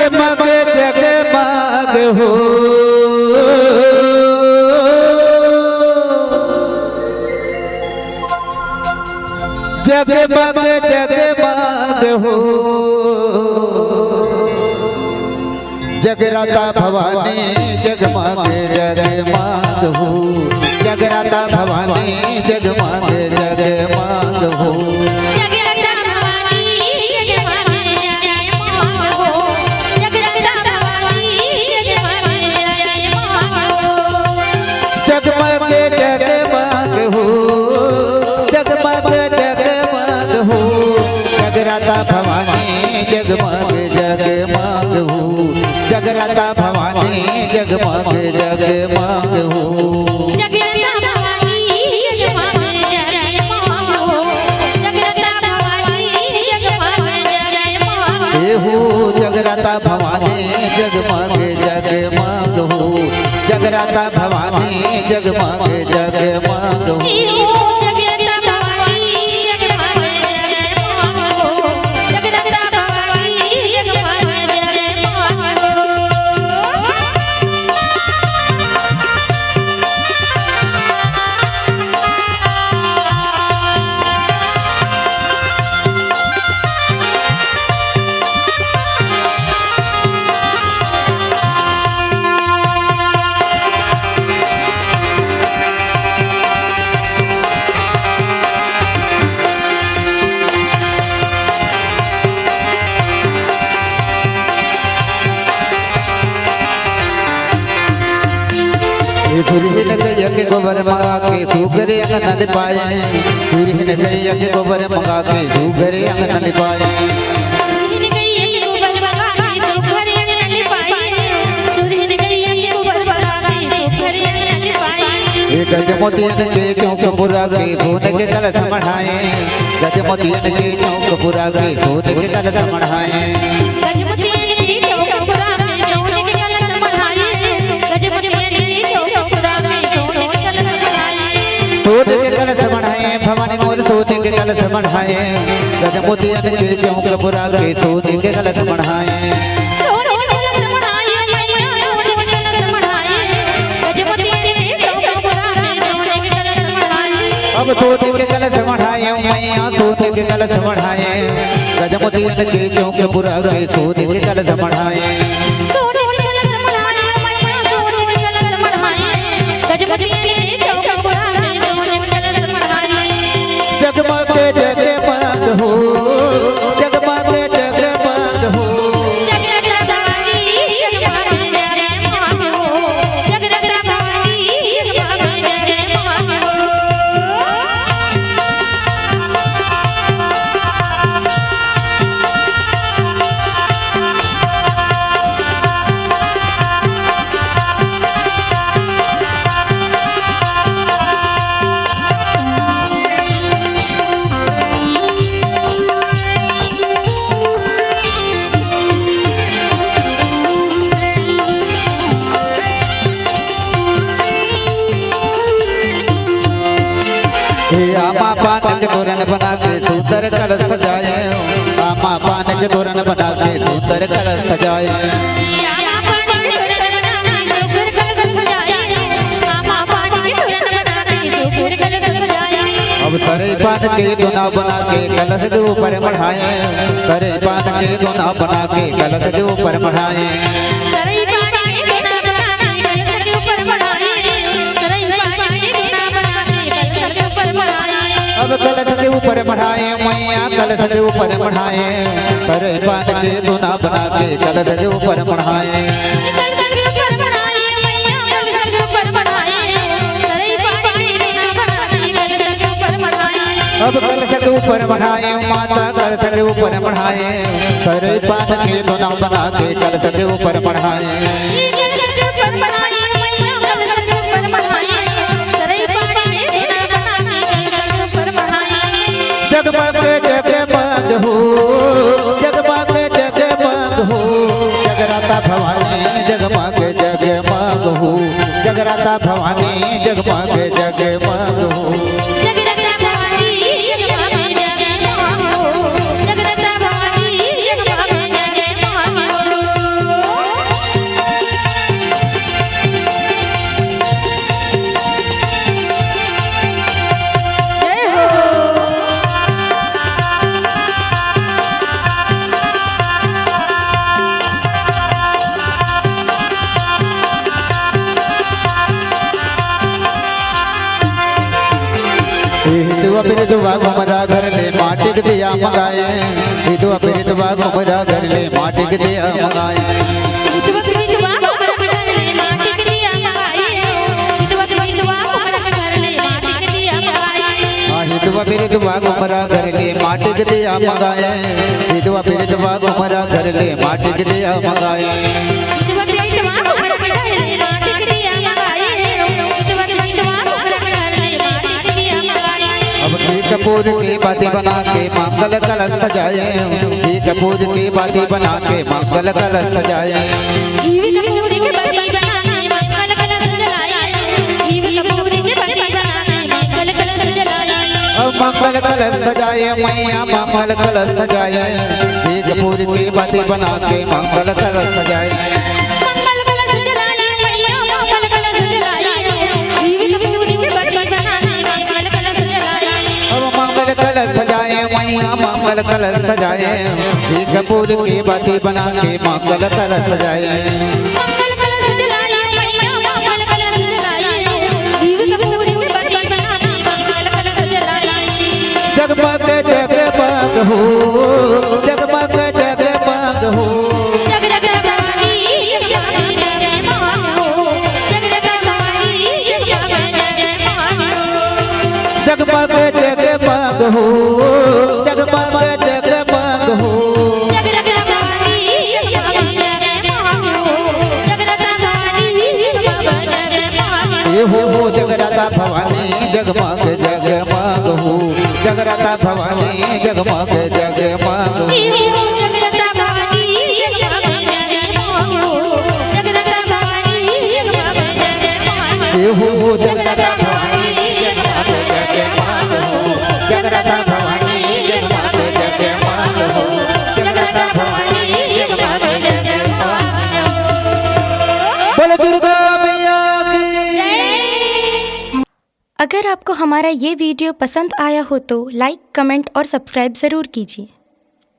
जगमग जगमग हो जगमग जगमग हो जगराता भवानी जगमग जगमग हो जगराता भवानी जगमग जगमग हो जगमग जगमग हो जगमग जगमग हो जगराता भवानी जगमग जगमग हो जगराता भवानी जगमग जगमग हो हो जगराता भवानी जगमग जगमग हो जगराता भवानी जगमग जगमग हो सुरहिन गैया के गोबर मंगा के सुघरे अंगन पाए सुरहिन गैया के गोबर मंगा के सुघरे अंगन पाए गजमोतियन के चौक पुरा के सोने के कलश मढ़ाए गजमोतियन के चौक पुरा के सोने के कलश मढ़ाए सोने के कलश मढ़ाए भवानी मोर सोने के कलश मढ़ाए गजमोतियन के चौक पुरा के सोने के कलश मढ़ाए अब सोने के कलश मढ़ाए मैया सोने के कलश मढ़ाए गजमोतियन के चौक पुरा के सोने के कलश मढ़ाए जगमग जगमग हो जगमग जगमग हो आमा पान के तोरण बना के सुंदर कलश सजाए आमा पान के तोरण बना के सुंदर कलश सजाए अब सरे पान के दोना बना के कलश के ऊपर बढ़ाए सरे पान के दोना बना के कलश के ऊपर बढ़ाए अब कलश के ऊपर बढ़ाए मैया कलश के ऊपर बढ़ाए सरे पान के दोना बना के कलश के ऊपर बढ़ाए अब कलश के ऊपर बढ़ाए माता कलश के ऊपर बढ़ाए सरे पान के दोना बना के कलश के ऊपर बढ़ाए जगमग जगमग हो जगमग जगमग हो जगराता भवानी जगमग जगमग हो जगराता भवानी जगमग जगमग हो विधवा विधवा घुमरा घर ले माटी के दिया मंगाए विधवा विधवा घुमरा घर ले माटी के दिया मंगाए विधवा विधवा घुमरा घर ले माटी के दिया मंगाए विधवा विधवा घुमरा घर ले माटी के दिया मंगाए अब घी कपूर की बाती बना के मंगल कलश सजाए घी कपूर की बाती बना के मंगल कलश सजाए मंगल कलश सजाए मैया मंगल कलश सजाए घी कपूर की बाती बना के मंगल कलश सजाए मंगल कलश सजाए घी कपूर की बाती बना के मंगल कलश सजाए जगमग जगमग हो जगमग जगमग हो जगमग जगमग हो जगमग जगमग हो ये हो जगराता भवानी जगमग जगमग हो जगराता भवानी जगमग जगमग हो ये हो जगराता भवानी जगमग जगमग हो जगराता भवानी जगमग जगमग हो जगराता भवानी जगमग जगमग बोलो दुर्गा मैया की। अगर आपको हमारा ये वीडियो पसंद आया हो तो लाइक, कमेंट और सब्सक्राइब ज़रूर कीजिए।